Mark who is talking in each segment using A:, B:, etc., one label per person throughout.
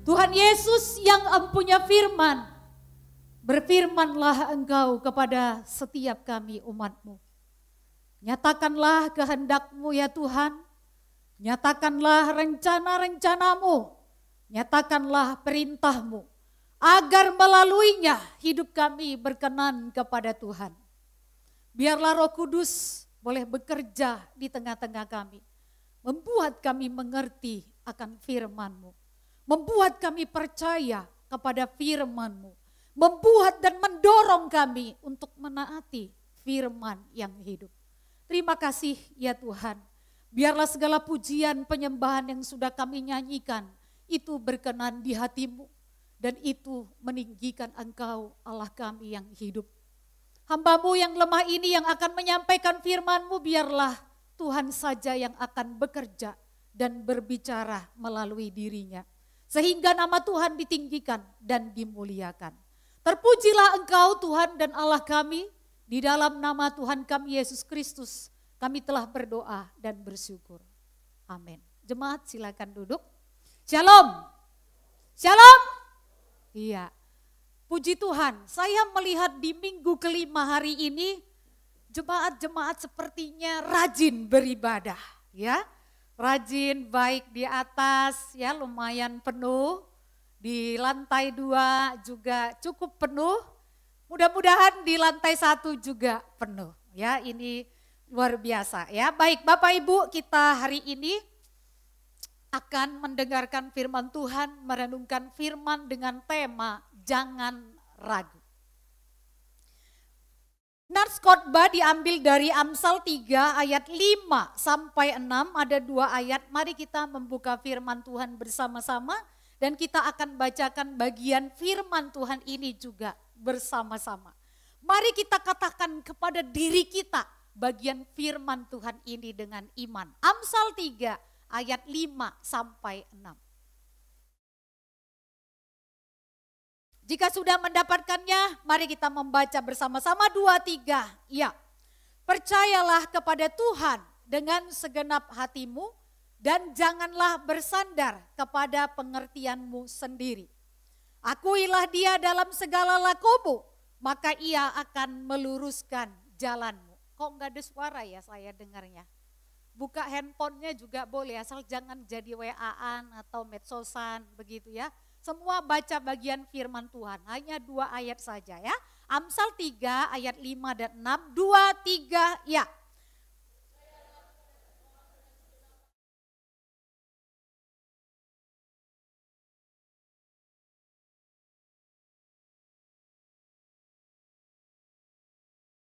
A: Tuhan Yesus yang empunya firman, berfirmanlah Engkau kepada setiap kami umat-Mu. Nyatakanlah kehendak-Mu ya Tuhan, nyatakanlah rencana-rencana-Mu, nyatakanlah perintah-Mu, agar melaluinya hidup kami berkenan kepada Tuhan. Biarlah Roh Kudus boleh bekerja di tengah-tengah kami, membuat kami mengerti akan firman-Mu, membuat kami percaya kepada firman-Mu, membuat dan mendorong kami untuk menaati firman yang hidup. Terima kasih ya Tuhan, biarlah segala pujian penyembahan yang sudah kami nyanyikan itu berkenan di hati-Mu dan itu meninggikan Engkau Allah kami yang hidup. Hamba-Mu yang lemah ini yang akan menyampaikan firman-Mu, biarlah Tuhan saja yang akan bekerja dan berbicara melalui dirinya. Sehingga nama Tuhan ditinggikan dan dimuliakan. Terpujilah Engkau Tuhan dan Allah kami, di dalam nama Tuhan kami Yesus Kristus kami telah berdoa dan bersyukur. Amin. Jemaat silakan duduk. Shalom. Shalom. Iya. Puji Tuhan, saya melihat di minggu kelima hari ini jemaat-jemaat sepertinya rajin beribadah, ya. Rajin baik di atas ya lumayan penuh, di lantai 2 juga cukup penuh, mudah-mudahan di lantai 1 juga penuh ya, ini luar biasa ya. Baik Bapak Ibu, kita hari ini akan mendengarkan firman Tuhan, merenungkan firman dengan tema jangan ragu. Nats khotbah diambil dari Amsal 3 ayat 5 sampai 6, ada 2 ayat. Mari kita membuka firman Tuhan bersama-sama dan kita akan bacakan bagian firman Tuhan ini juga bersama-sama. Mari kita katakan kepada diri kita bagian firman Tuhan ini dengan iman. Amsal 3 ayat 5 sampai 6. Jika sudah mendapatkannya, mari kita membaca bersama-sama 2, 3. Ya, percayalah kepada Tuhan dengan segenap hatimu dan janganlah bersandar kepada pengertianmu sendiri. Akuilah Dia dalam segala lakumu, maka Ia akan meluruskan jalanmu. Kok enggak ada suara ya saya dengarnya? Buka handphonenya juga boleh, asal jangan jadi WA-an atau medsosan begitu ya. Semua baca bagian firman Tuhan, hanya 2 ayat saja ya. Amsal 3 ayat 5 dan 6, 2, 3 ya.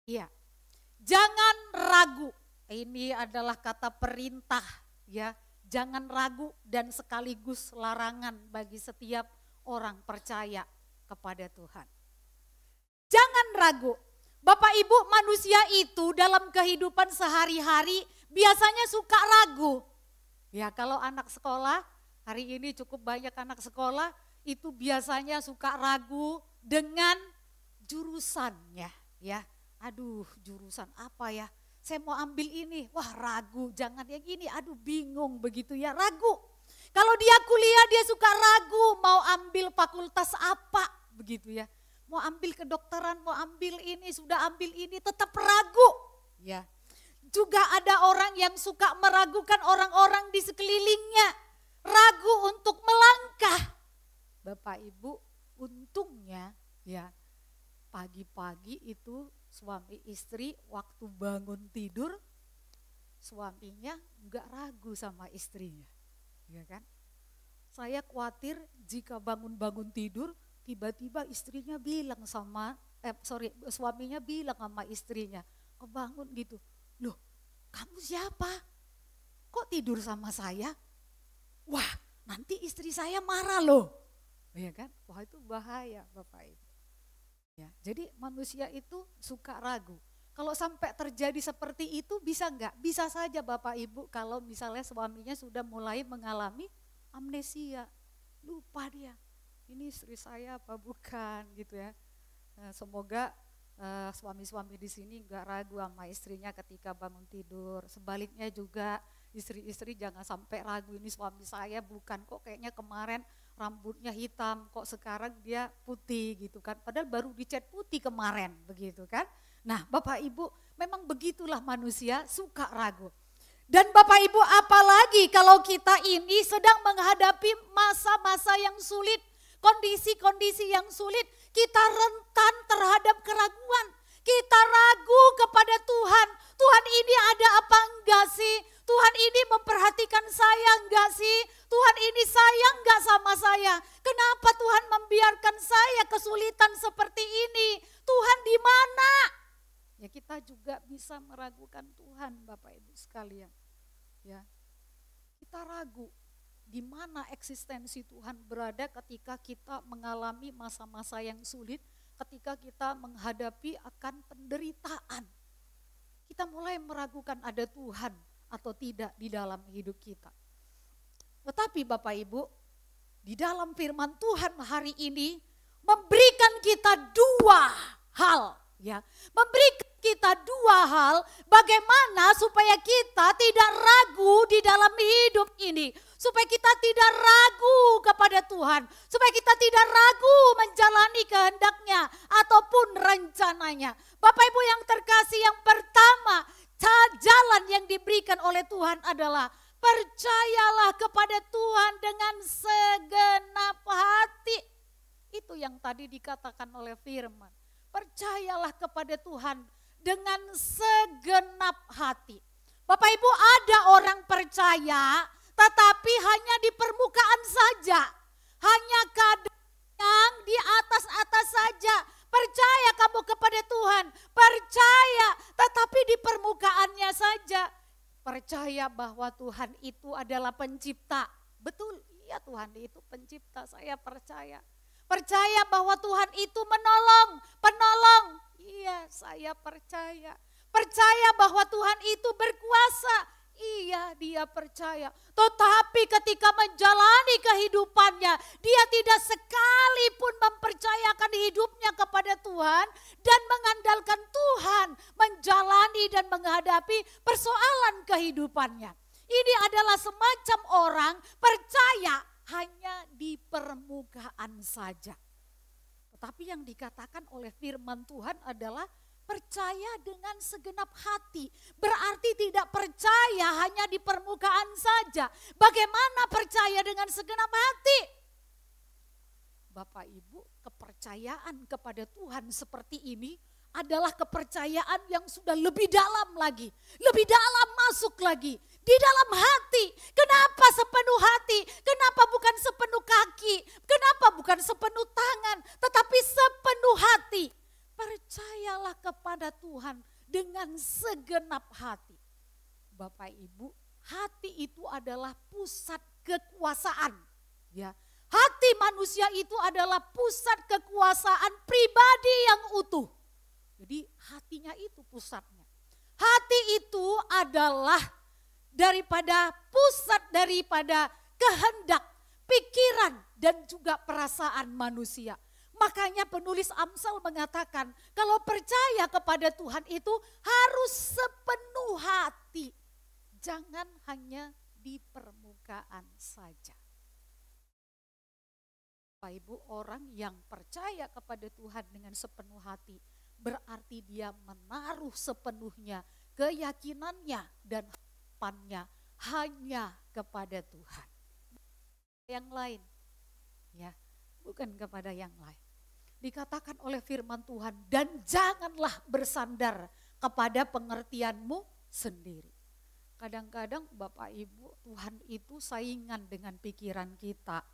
A: Iya, jangan ragu, ini adalah kata perintah ya. Jangan ragu dan sekaligus larangan bagi setiap orang percaya kepada Tuhan. Jangan ragu. Bapak Ibu, manusia itu dalam kehidupan sehari-hari biasanya suka ragu. Ya, kalau anak sekolah, hari ini cukup banyak anak sekolah itu biasanya suka ragu dengan jurusannya ya. Aduh, jurusan apa ya? Saya mau ambil ini, wah ragu, jangan yang ini, aduh bingung begitu ya, ragu. Kalau dia kuliah dia suka ragu, mau ambil fakultas apa begitu ya. Mau ambil kedokteran, mau ambil ini, sudah ambil ini, tetap ragu. Ya. Juga ada orang yang suka meragukan orang-orang di sekelilingnya, ragu untuk melangkah. Bapak Ibu, untungnya ya pagi-pagi itu suami istri waktu bangun tidur, suaminya enggak ragu sama istrinya, ya kan? Saya khawatir jika bangun-bangun tidur, tiba-tiba istrinya bilang suaminya bilang sama istrinya, kebangun gitu, loh kamu siapa? Kok tidur sama saya? Wah nanti istri saya marah loh, ya kan? Wah itu bahaya Bapak Ibu. Ya, jadi manusia itu suka ragu. Kalau sampai terjadi seperti itu bisa enggak? Bisa saja Bapak Ibu kalau misalnya suaminya sudah mulai mengalami amnesia. Lupa dia, ini istri saya apa bukan gitu ya. Semoga suami-suami di sini enggak ragu sama istrinya ketika bangun tidur. Sebaliknya juga Istri-istri jangan sampai ragu, ini suami saya bukan kok, kayaknya kemarin rambutnya hitam, kok sekarang dia putih gitu kan. Padahal baru dicat putih kemarin begitu kan. Nah Bapak Ibu, memang begitulah manusia, suka ragu. Dan Bapak Ibu, apalagi kalau kita ini sedang menghadapi masa-masa yang sulit, kondisi-kondisi yang sulit, kita rentan terhadap keraguan. Kita ragu kepada Tuhan. Tuhan ini ada apa enggak sih? Tuhan ini memperhatikan saya enggak sih? Tuhan ini sayang enggak sama saya? Kenapa Tuhan membiarkan saya kesulitan seperti ini? Tuhan di mana? Ya kita juga bisa meragukan Tuhan Bapak Ibu sekalian. Ya, kita ragu di mana eksistensi Tuhan berada ketika kita mengalami masa-masa yang sulit, ketika kita menghadapi akan penderitaan. Kita mulai meragukan ada Tuhan atau tidak di dalam hidup kita. Tetapi Bapak Ibu, di dalam firman Tuhan hari ini memberikan kita dua hal, ya. Memberikan kita dua hal bagaimana supaya kita tidak ragu di dalam hidup ini. Supaya kita tidak ragu kepada Tuhan. Supaya kita tidak ragu menjalani kehendaknya ataupun rencananya. Bapak Ibu yang terkasih, yang pertama jalan yang diberikan oleh Tuhan adalah percayalah kepada Tuhan dengan segenap hati. Itu yang tadi dikatakan oleh firman. Percayalah kepada Tuhan dengan segenap hati. Bapak Ibu, ada orang percaya tetapi hanya di permukaan saja. Hanya kadang yang di atas-atas saja. Percaya kamu kepada Tuhan, percaya tetapi di permukaannya saja. Percaya bahwa Tuhan itu adalah pencipta. Betul, iya Tuhan itu pencipta, saya percaya. Percaya bahwa Tuhan itu penolong. Iya, saya percaya. Percaya bahwa Tuhan itu berkuasa. Iya, dia percaya. Tetapi ketika menjalani kehidupannya, dia tidak sekalipun mempercayakan hidupnya kepada Tuhan dan mengandalkan Tuhan menjalani dan menghadapi persoalan kehidupannya. Ini adalah semacam orang percaya hanya di permukaan saja. Tetapi yang dikatakan oleh firman Tuhan adalah percaya dengan segenap hati. Berarti tidak percaya hanya di permukaan saja. Bagaimana percaya dengan segenap hati? Bapak Ibu, kepercayaan kepada Tuhan seperti ini adalah kepercayaan yang sudah lebih dalam lagi. Lebih dalam masuk lagi. Di dalam hati. Kenapa sepenuh hati? Kenapa bukan sepenuh kaki? Kenapa bukan sepenuh tangan? Tetapi sepenuh hati. Percayalah kepada Tuhan dengan segenap hati. Bapak Ibu, hati itu adalah pusat kekuasaan. Ya, hati manusia itu adalah pusat kekuasaan pribadi yang utuh. Jadi hatinya itu pusatnya. Hati itu adalah pusat daripada kehendak, pikiran dan juga perasaan manusia. Makanya penulis Amsal mengatakan kalau percaya kepada Tuhan itu harus sepenuh hati. Jangan hanya di permukaan saja. Bapak Ibu, orang yang percaya kepada Tuhan dengan sepenuh hati berarti dia menaruh sepenuhnya keyakinannya dan harapannya hanya kepada Tuhan. Yang lain, ya, bukan kepada yang lain. Dikatakan oleh firman Tuhan, dan janganlah bersandar kepada pengertianmu sendiri. Kadang-kadang Bapak Ibu, Tuhan itu saingan dengan pikiran kita.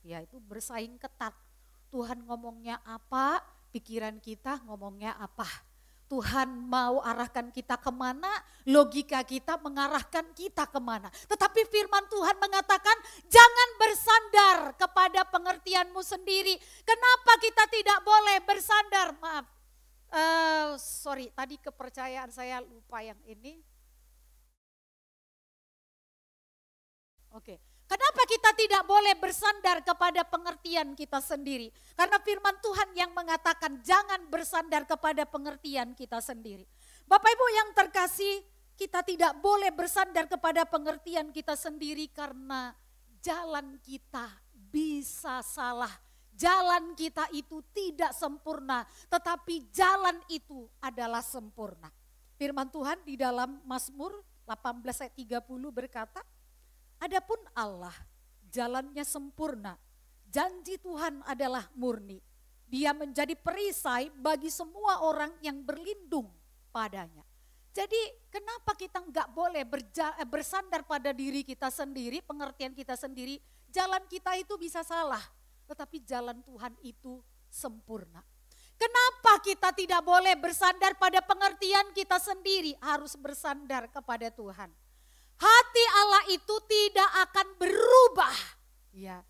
A: Yaitu bersaing ketat. Tuhan ngomongnya apa, pikiran kita ngomongnya apa. Tuhan mau arahkan kita kemana, logika kita mengarahkan kita kemana. Tetapi firman Tuhan mengatakan jangan bersandar kepada pengertianmu sendiri. Kenapa kita tidak boleh bersandar? Maaf, tadi kepercayaan saya lupa yang ini. Oke. Kenapa kita tidak boleh bersandar kepada pengertian kita sendiri? Karena firman Tuhan yang mengatakan jangan bersandar kepada pengertian kita sendiri. Bapak Ibu yang terkasih, kita tidak boleh bersandar kepada pengertian kita sendiri karena jalan kita bisa salah. Jalan kita itu tidak sempurna, tetapi jalan itu adalah sempurna. Firman Tuhan di dalam Mazmur 18 ayat 30 berkata, "Adapun Allah, jalannya sempurna, janji Tuhan adalah murni. Dia menjadi perisai bagi semua orang yang berlindung padanya." Jadi kenapa kita enggak boleh bersandar pada diri kita sendiri, pengertian kita sendiri, jalan kita itu bisa salah, tetapi jalan Tuhan itu sempurna. Kenapa kita tidak boleh bersandar pada pengertian kita sendiri, harus bersandar kepada Tuhan. Hati Allah itu tidak akan berubah. Ya.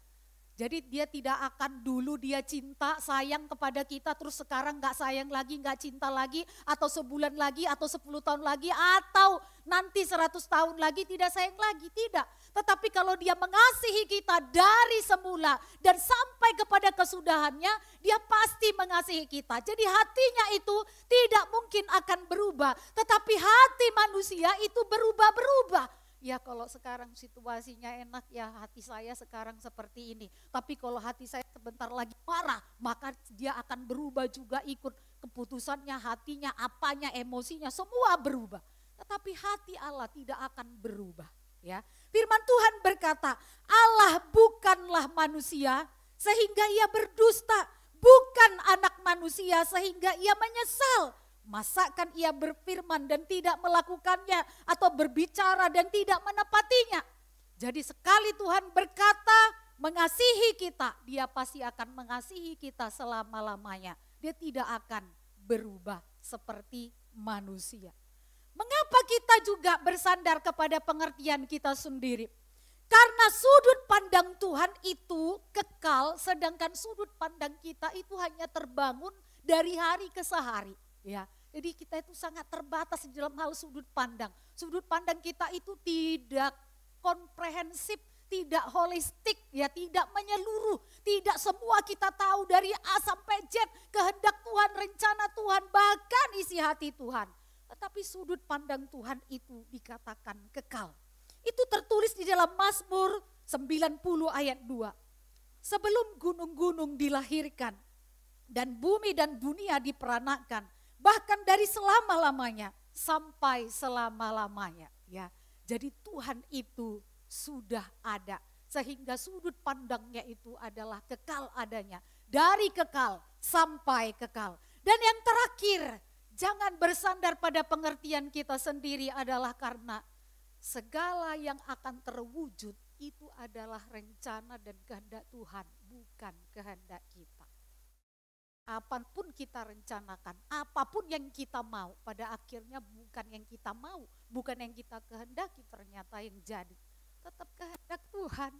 A: Jadi dia tidak akan dulu dia cinta, sayang kepada kita, terus sekarang gak sayang lagi, gak cinta lagi, atau sebulan lagi, atau 10 tahun lagi, atau nanti 100 tahun lagi tidak sayang lagi, tidak. Tetapi kalau dia mengasihi kita dari semula dan sampai kepada kesudahannya, dia pasti mengasihi kita. Jadi hatinya itu tidak mungkin akan berubah, tetapi hati manusia itu berubah-berubah. Ya kalau sekarang situasinya enak ya hati saya sekarang seperti ini. Tapi kalau hati saya sebentar lagi marah maka dia akan berubah juga ikut keputusannya, hatinya, apanya, emosinya semua berubah. Tetapi hati Allah tidak akan berubah. Ya, firman Tuhan berkata Allah bukanlah manusia sehingga ia berdusta. Bukan anak manusia sehingga ia menyesal. Masakan ia berfirman dan tidak melakukannya atau berbicara dan tidak menepatinya. Jadi sekali Tuhan berkata mengasihi kita, dia pasti akan mengasihi kita selama-lamanya. Dia tidak akan berubah seperti manusia. Mengapa kita juga bersandar kepada pengertian kita sendiri? Karena sudut pandang Tuhan itu kekal, sedangkan sudut pandang kita itu hanya terbangun dari hari ke sehari. Ya. Jadi kita itu sangat terbatas di dalam hal sudut pandang. Sudut pandang kita itu tidak komprehensif, tidak holistik, ya tidak menyeluruh. Tidak semua kita tahu dari A sampai Z, kehendak Tuhan, rencana Tuhan, bahkan isi hati Tuhan. Tetapi sudut pandang Tuhan itu dikatakan kekal. Itu tertulis di dalam Mazmur 90 ayat 2. Sebelum gunung-gunung dilahirkan dan bumi dan dunia diperanakkan, bahkan dari selama-lamanya sampai selama-lamanya. Ya, jadi Tuhan itu sudah ada sehingga sudut pandangnya itu adalah kekal adanya. Dari kekal sampai kekal. Dan yang terakhir, jangan bersandar pada pengertian kita sendiri adalah karena segala yang akan terwujud itu adalah rencana dan kehendak Tuhan, bukan kehendak kita. Apapun kita rencanakan, apapun yang kita mau, pada akhirnya bukan yang kita mau, bukan yang kita kehendaki ternyata yang jadi. Tetap kehendak Tuhan.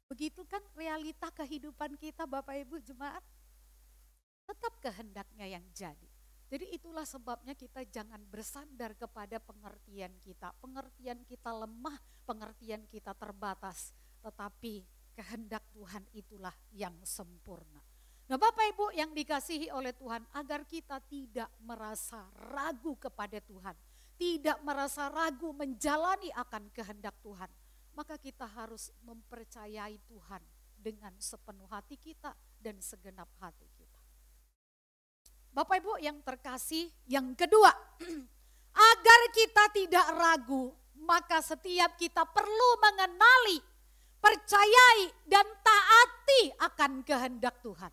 A: Begitu kan realita kehidupan kita Bapak Ibu Jemaat. Tetap kehendaknya yang jadi. Jadi itulah sebabnya kita jangan bersandar kepada pengertian kita. Pengertian kita lemah, pengertian kita terbatas. Tetapi kehendak Tuhan itulah yang sempurna. Nah Bapak Ibu yang dikasihi oleh Tuhan, agar kita tidak merasa ragu kepada Tuhan, tidak merasa ragu menjalani akan kehendak Tuhan, maka kita harus mempercayai Tuhan dengan sepenuh hati kita dan segenap hati kita. Bapak Ibu yang terkasih, yang kedua, agar kita tidak ragu, maka setiap kita perlu mengenali, percayai dan taati akan kehendak Tuhan.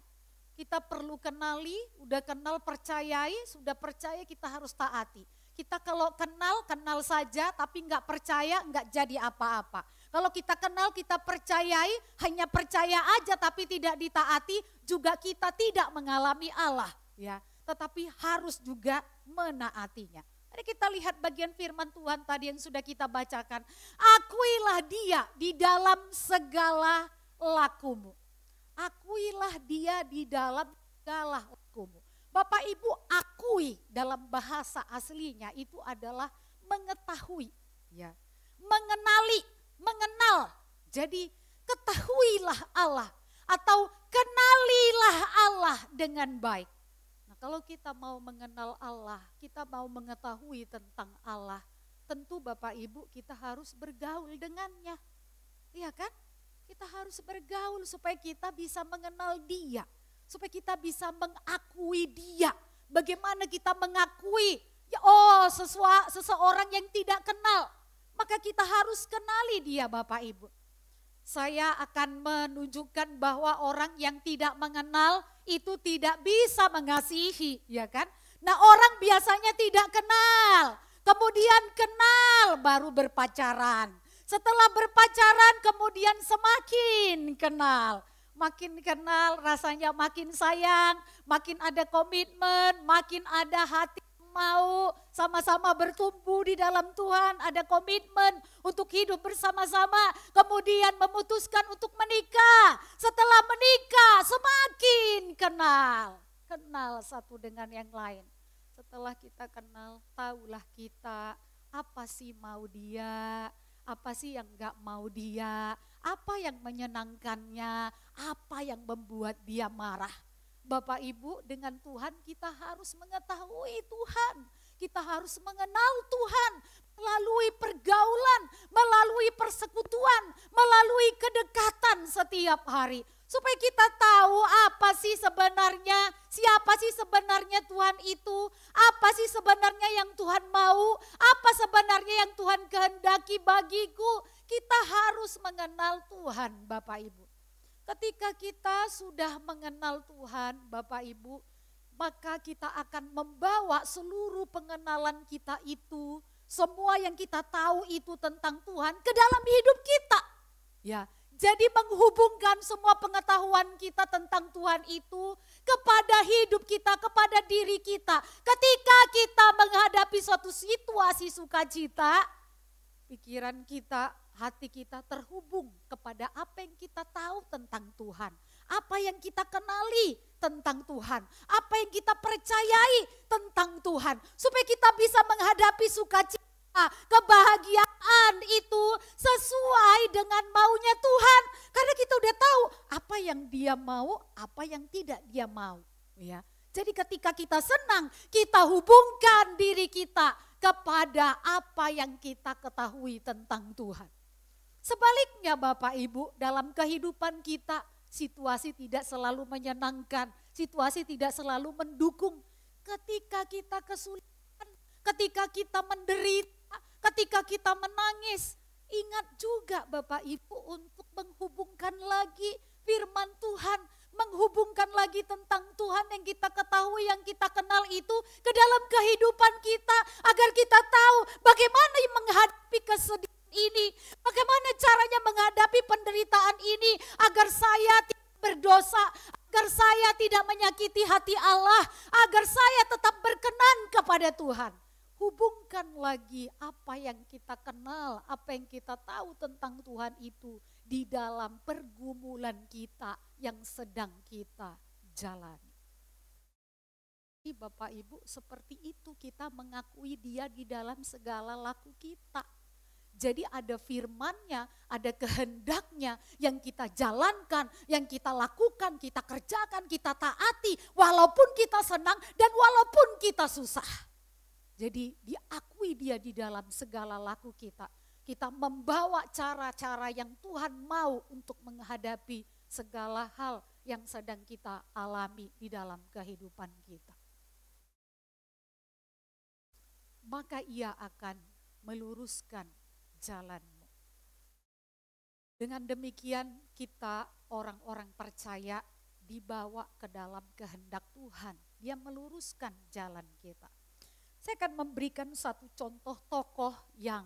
A: Kita perlu kenali, udah kenal percayai, sudah percaya kita harus taati. Kita kalau kenal, kenal saja tapi enggak percaya, enggak jadi apa-apa. Kalau kita kenal, kita percayai, hanya percaya aja tapi tidak ditaati, juga kita tidak mengalami Allah. Ya, tetapi harus juga menaatinya. Mari kita lihat bagian firman Tuhan tadi yang sudah kita bacakan. Akuilah dia di dalam segala lakumu. Akuilah dia di dalam segala lakumu. Bapak Ibu, akui dalam bahasa aslinya itu adalah mengetahui, ya, mengenali, mengenal. Jadi ketahuilah Allah atau kenalilah Allah dengan baik. Nah, kalau kita mau mengenal Allah, kita mau mengetahui tentang Allah, tentu Bapak Ibu kita harus bergaul dengannya. Iya kan? Kita harus bergaul supaya kita bisa mengenal dia. Supaya kita bisa mengakui dia. Bagaimana kita mengakui seseorang yang tidak kenal. Maka kita harus kenali dia Bapak Ibu. Saya akan menunjukkan bahwa orang yang tidak mengenal itu tidak bisa mengasihi, ya kan? Nah, orang biasanya tidak kenal, kemudian kenal baru berpacaran. Setelah berpacaran kemudian semakin kenal. Makin kenal rasanya makin sayang, makin ada komitmen, makin ada hati mau sama-sama bertumbuh di dalam Tuhan, ada komitmen untuk hidup bersama-sama, kemudian memutuskan untuk menikah. Setelah menikah semakin kenal satu dengan yang lain. Setelah kita kenal, tahulah kita apa sih mau dia, apa sih yang gak mau dia, apa yang menyenangkannya, apa yang membuat dia marah. Bapak Ibu, dengan Tuhan kita harus mengetahui Tuhan. Kita harus mengenal Tuhan melalui pergaulan, melalui persekutuan, melalui kedekatan setiap hari. Supaya kita tahu apa sih sebenarnya, siapa sih sebenarnya Tuhan itu, apa sih sebenarnya yang Tuhan mau, apa sebenarnya yang Tuhan kehendaki bagiku. Kita harus mengenal Tuhan Bapak Ibu. Ketika kita sudah mengenal Tuhan Bapak Ibu, maka kita akan membawa seluruh pengenalan kita itu, semua yang kita tahu itu tentang Tuhan ke dalam hidup kita. Ya, jadi menghubungkan semua pengetahuan kita tentang Tuhan itu kepada hidup kita, kepada diri kita. Ketika kita menghadapi suatu situasi sukacita, pikiran kita, hati kita terhubung kepada apa yang kita tahu tentang Tuhan. Apa yang kita kenali tentang Tuhan. Apa yang kita percayai tentang Tuhan. Supaya kita bisa menghadapi sukacita, kebahagiaan itu sesuai dengan maunya Tuhan. Karena kita udah tahu apa yang dia mau, apa yang tidak dia mau. Ya. Jadi ketika kita senang, kita hubungkan diri kita kepada apa yang kita ketahui tentang Tuhan. Sebaliknya Bapak Ibu, dalam kehidupan kita situasi tidak selalu menyenangkan, situasi tidak selalu mendukung. Ketika kita kesulitan, ketika kita menderita, ketika kita menangis, ingat juga Bapak Ibu untuk menghubungkan lagi firman Tuhan, menghubungkan lagi tentang Tuhan yang kita ketahui, yang kita kenal itu ke dalam kehidupan kita, agar kita tahu bagaimana menghadapi kesedihan ini, bagaimana caranya menghadapi penderitaan ini, agar saya tidak berdosa, agar saya tidak menyakiti hati Allah, agar saya tetap berkenan kepada Tuhan. Hubungkan lagi apa yang kita kenal, apa yang kita tahu tentang Tuhan itu di dalam pergumulan kita yang sedang kita jalani. Bapak Ibu, seperti itu kita mengakui Dia di dalam segala laku kita. Jadi ada firman-Nya, ada kehendak-Nya yang kita jalankan, yang kita lakukan, kita kerjakan, kita taati, walaupun kita senang dan walaupun kita susah. Jadi diakui Dia di dalam segala laku kita. Kita membawa cara-cara yang Tuhan mau untuk menghadapi segala hal yang sedang kita alami di dalam kehidupan kita. Maka Ia akan meluruskan jalanmu. Dengan demikian kita orang-orang percaya dibawa ke dalam kehendak Tuhan. Dia meluruskan jalan kita. Saya akan memberikan satu contoh tokoh yang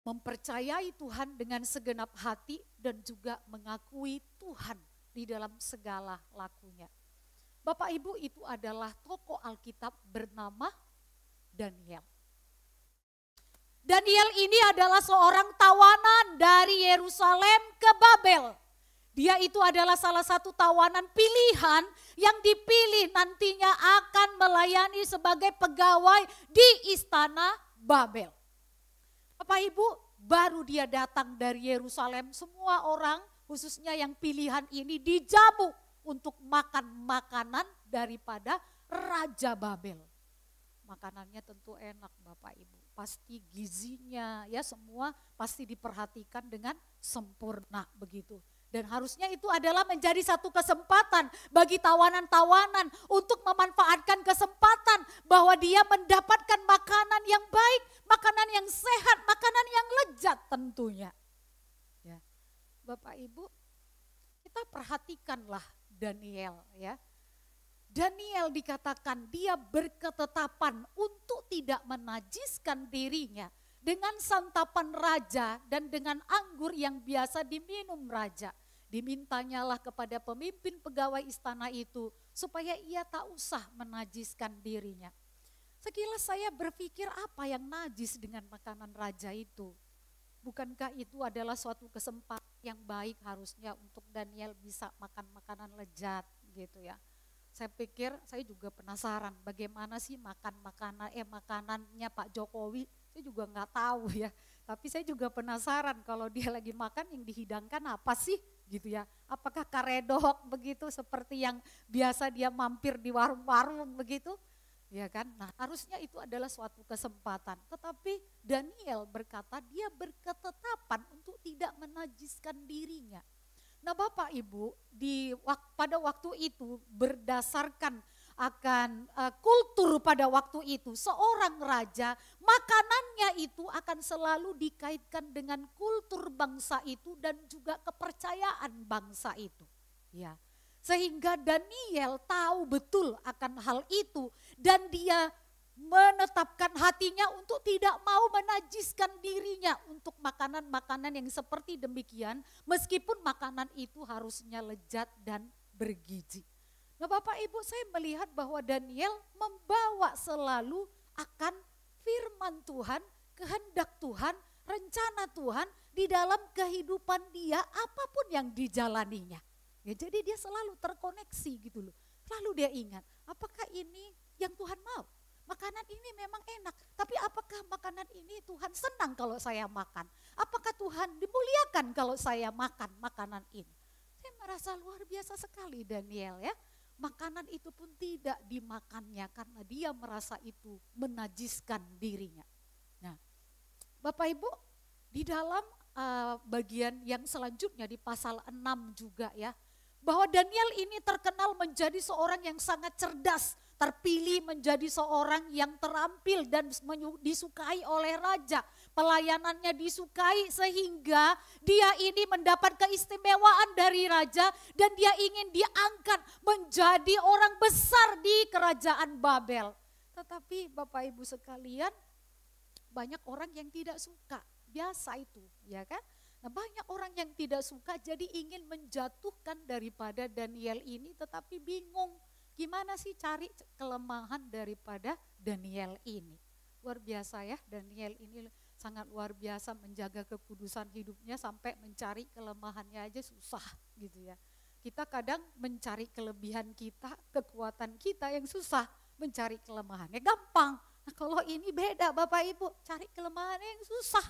A: mempercayai Tuhan dengan segenap hati dan juga mengakui Tuhan di dalam segala lakunya. Bapak Ibu, itu adalah tokoh Alkitab bernama Daniel. Daniel ini adalah seorang tawanan dari Yerusalem ke Babel. Dia itu adalah salah satu tawanan pilihan yang dipilih nantinya akan melayani sebagai pegawai di istana Babel. Bapak Ibu, baru dia datang dari Yerusalem, semua orang khususnya yang pilihan ini dijamu untuk makan makanan daripada Raja Babel. makanannya tentu enak Bapak Ibu. Pasti gizinya ya semua pasti diperhatikan dengan sempurna begitu. Dan harusnya itu adalah menjadi satu kesempatan bagi tawanan-tawanan untuk memanfaatkan kesempatan bahwa dia mendapatkan makanan yang baik, makanan yang sehat, makanan yang lezat tentunya. Ya. Bapak Ibu, kita perhatikanlah Daniel ya. Daniel dikatakan dia berketetapan untuk tidak menajiskan dirinya dengan santapan raja dan dengan anggur yang biasa diminum raja. Dimintanyalah kepada pemimpin pegawai istana itu supaya ia tak usah menajiskan dirinya. Sekilas saya berpikir apa yang najis dengan makanan raja itu? Bukankah itu adalah suatu kesempatan yang baik harusnya untuk Daniel bisa makan makanan lezat gitu ya. Saya pikir, saya juga penasaran bagaimana sih makanannya Pak Jokowi, saya juga nggak tahu ya. Tapi saya juga penasaran kalau dia lagi makan yang dihidangkan apa sih gitu ya. Apakah karedok begitu seperti yang biasa dia mampir di warung-warung begitu. Ya kan, nah harusnya itu adalah suatu kesempatan. Tetapi Daniel berkata dia berketetapan untuk tidak menajiskan dirinya. Nah Bapak Ibu, pada waktu itu berdasarkan akan kultur pada waktu itu, seorang raja makanannya itu akan selalu dikaitkan dengan kultur bangsa itu dan juga kepercayaan bangsa itu. Ya, sehingga Daniel tahu betul akan hal itu dan dia menetapkan hatinya untuk tidak mau menajiskan dirinya untuk makanan-makanan yang seperti demikian, meskipun makanan itu harusnya lezat dan bergizi. Nah Bapak Ibu, saya melihat bahwa Daniel membawa selalu akan firman Tuhan, kehendak Tuhan, rencana Tuhan di dalam kehidupan dia apapun yang dijalaninya. Ya, jadi dia selalu terkoneksi gitu loh. Selalu dia ingat, apakah ini yang Tuhan mau? Makanan ini memang enak, tapi apakah makanan ini Tuhan senang kalau saya makan? Apakah Tuhan dimuliakan kalau saya makan makanan ini? Saya merasa luar biasa sekali Daniel ya. Makanan itu pun tidak dimakannya karena dia merasa itu menajiskan dirinya. Nah, Bapak Ibu, di dalam bagian yang selanjutnya di pasal 6 juga ya, bahwa Daniel ini terkenal menjadi seorang yang sangat cerdas, terpilih menjadi seorang yang terampil dan disukai oleh raja. Pelayanannya disukai sehingga dia ini mendapat keistimewaan dari raja dan dia ingin diangkat menjadi orang besar di kerajaan Babel. Tetapi Bapak Ibu sekalian, banyak orang yang tidak suka, biasa itu ya kan. Nah banyak orang yang tidak suka jadi ingin menjatuhkan daripada Daniel ini tetapi bingung. Gimana sih cari kelemahan daripada Daniel ini? Luar biasa ya, Daniel ini sangat luar biasa menjaga kekudusan hidupnya sampai mencari kelemahannya aja susah gitu ya. Kita kadang mencari kelebihan kita, kekuatan kita yang susah, mencari kelemahannya gampang. Nah kalau ini beda Bapak Ibu, cari kelemahannya yang susah.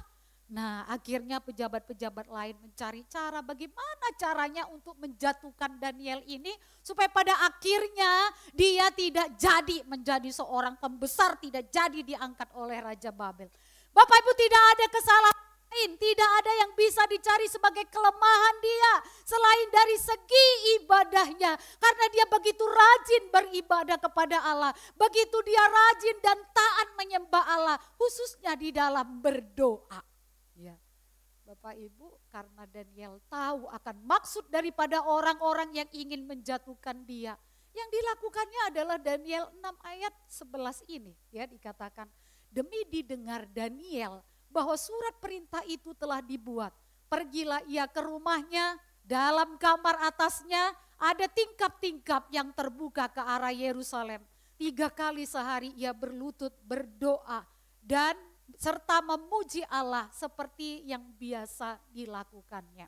A: Nah akhirnya pejabat-pejabat lain mencari cara bagaimana caranya untuk menjatuhkan Daniel ini supaya pada akhirnya dia tidak jadi menjadi seorang pembesar, tidak jadi diangkat oleh Raja Babel. Bapak Ibu, tidak ada kesalahan lain, tidak ada yang bisa dicari sebagai kelemahan dia selain dari segi ibadahnya. Karena dia begitu rajin beribadah kepada Allah, begitu dia rajin dan taat menyembah Allah, khususnya di dalam berdoa. Ya, Bapak Ibu, karena Daniel tahu akan maksud daripada orang-orang yang ingin menjatuhkan dia. Yang dilakukannya adalah Daniel 6 ayat 11 ini ya dikatakan, demi didengar Daniel bahwa surat perintah itu telah dibuat. Pergilah ia ke rumahnya, dalam kamar atasnya ada tingkap-tingkap yang terbuka ke arah Yerusalem. 3 kali sehari ia berlutut berdoa dan serta memuji Allah seperti yang biasa dilakukannya.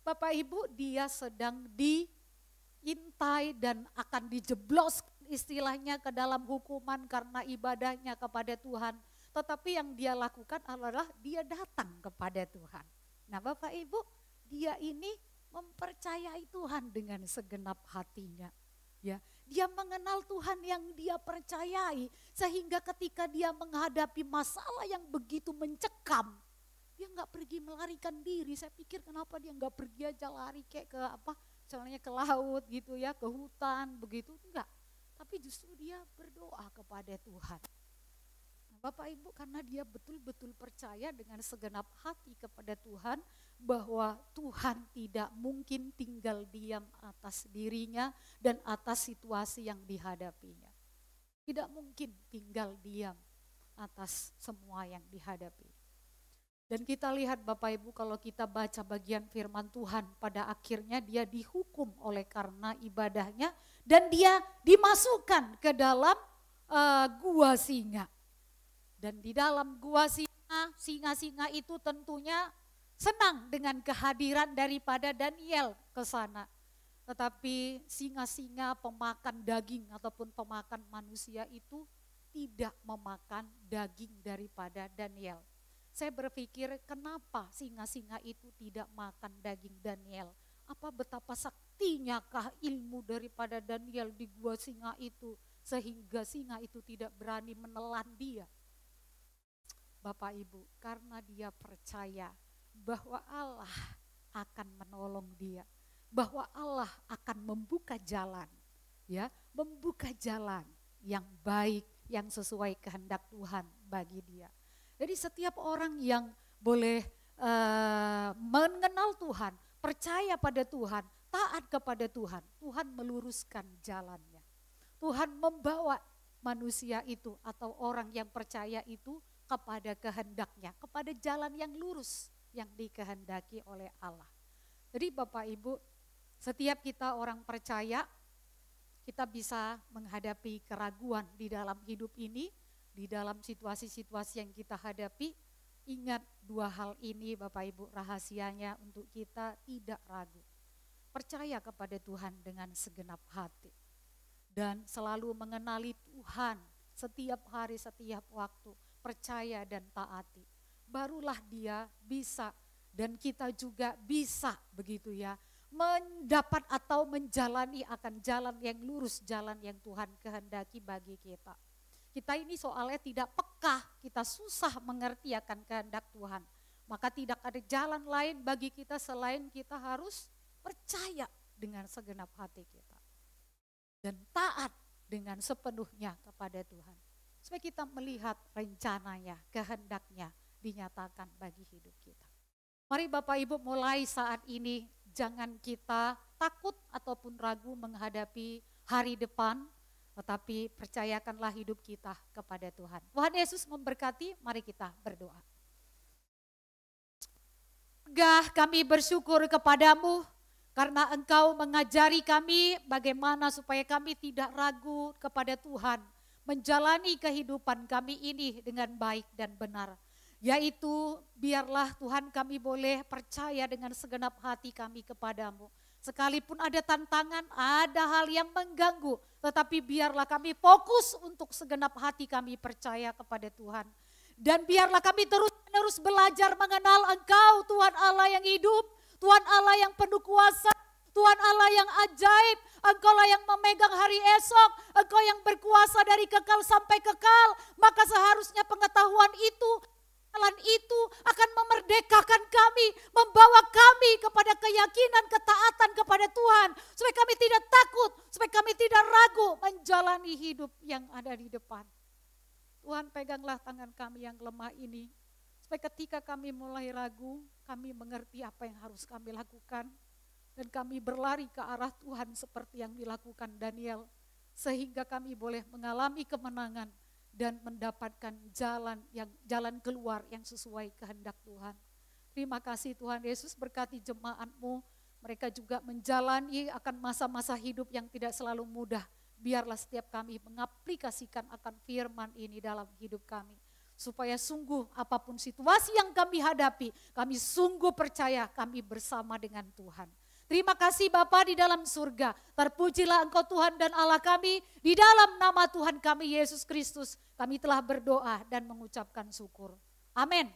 A: Bapak Ibu, dia sedang diintai dan akan dijeblos istilahnya ke dalam hukuman karena ibadahnya kepada Tuhan. Tetapi yang dia lakukan adalah dia datang kepada Tuhan. Nah Bapak Ibu, dia ini mempercayai Tuhan dengan segenap hatinya. Ya, Dia mengenal Tuhan yang dia percayai. Sehingga ketika dia menghadapi masalah yang begitu mencekam, dia gak pergi melarikan diri. Saya pikir kenapa dia gak pergi aja lari kayak ke misalnya ke laut gitu ya, ke hutan begitu. Enggak, tapi justru dia berdoa kepada Tuhan. Bapak Ibu, karena dia betul-betul percaya dengan segenap hati kepada Tuhan bahwa Tuhan tidak mungkin tinggal diam atas dirinya dan atas situasi yang dihadapinya. Tidak mungkin tinggal diam atas semua yang dihadapi. Dan kita lihat Bapak Ibu, kalau kita baca bagian firman Tuhan, pada akhirnya dia dihukum oleh karena ibadahnya dan dia dimasukkan ke dalam gua singa. Dan di dalam gua singa-singa itu tentunya senang dengan kehadiran daripada Daniel ke sana. Tetapi singa-singa pemakan daging ataupun pemakan manusia itu tidak memakan daging daripada Daniel. Saya berpikir kenapa singa-singa itu tidak makan daging Daniel? Apa betapa saktinya kah ilmu daripada Daniel di gua singa itu sehingga singa itu tidak berani menelan dia? Bapak Ibu, karena dia percaya bahwa Allah akan menolong dia, bahwa Allah akan membuka jalan, ya, membuka jalan yang baik, yang sesuai kehendak Tuhan bagi dia. Jadi setiap orang yang boleh mengenal Tuhan, percaya pada Tuhan, taat kepada Tuhan, Tuhan meluruskan jalannya. Tuhan membawa manusia itu atau orang yang percaya itu kepada kehendaknya, kepada jalan yang lurus yang dikehendaki oleh Allah. Jadi Bapak Ibu, setiap kita orang percaya, kita bisa menghadapi keraguan di dalam hidup ini, di dalam situasi-situasi yang kita hadapi. Ingat dua hal ini Bapak Ibu, rahasianya untuk kita tidak ragu. Percaya kepada Tuhan dengan segenap hati. Dan selalu mengenali Tuhan setiap hari, setiap waktu. Percaya dan taati, barulah dia bisa dan kita juga bisa begitu ya, mendapat atau menjalani akan jalan yang lurus, jalan yang Tuhan kehendaki bagi kita. Kita ini soalnya tidak peka, kita susah mengerti akan kehendak Tuhan, maka tidak ada jalan lain bagi kita selain kita harus percaya dengan segenap hati kita dan taat dengan sepenuhnya kepada Tuhan. Supaya kita melihat rencananya, kehendaknya dinyatakan bagi hidup kita. Mari Bapak Ibu, mulai saat ini jangan kita takut ataupun ragu menghadapi hari depan, tetapi percayakanlah hidup kita kepada Tuhan. Tuhan Yesus memberkati, mari kita berdoa. Gah, kami bersyukur kepadamu karena Engkau mengajari kami bagaimana supaya kami tidak ragu kepada Tuhan, menjalani kehidupan kami ini dengan baik dan benar. Yaitu biarlah Tuhan kami boleh percaya dengan segenap hati kami kepadamu. Sekalipun ada tantangan, ada hal yang mengganggu, tetapi biarlah kami fokus untuk segenap hati kami percaya kepada Tuhan. Dan biarlah kami terus-menerus belajar mengenal Engkau, Tuhan Allah yang hidup, Tuhan Allah yang penuh kuasa, Tuhan Allah yang ajaib, Engkaulah yang memegang hari esok, Engkau yang berkuasa dari kekal sampai kekal, maka seharusnya pengetahuan itu, jalan itu akan memerdekakan kami, membawa kami kepada keyakinan, ketaatan kepada Tuhan, supaya kami tidak takut, supaya kami tidak ragu menjalani hidup yang ada di depan. Tuhan, peganglah tangan kami yang lemah ini, supaya ketika kami mulai ragu, kami mengerti apa yang harus kami lakukan. Dan kami berlari ke arah Tuhan seperti yang dilakukan Daniel. Sehingga kami boleh mengalami kemenangan dan mendapatkan jalan keluar yang sesuai kehendak Tuhan. Terima kasih Tuhan Yesus, berkati jemaat-Mu. Mereka juga menjalani akan masa-masa hidup yang tidak selalu mudah. Biarlah setiap kami mengaplikasikan akan firman ini dalam hidup kami. Supaya sungguh apapun situasi yang kami hadapi, kami sungguh percaya kami bersama dengan Tuhan. Terima kasih Bapa di dalam surga, terpujilah Engkau Tuhan dan Allah kami, di dalam nama Tuhan kami Yesus Kristus, kami telah berdoa dan mengucapkan syukur. Amin.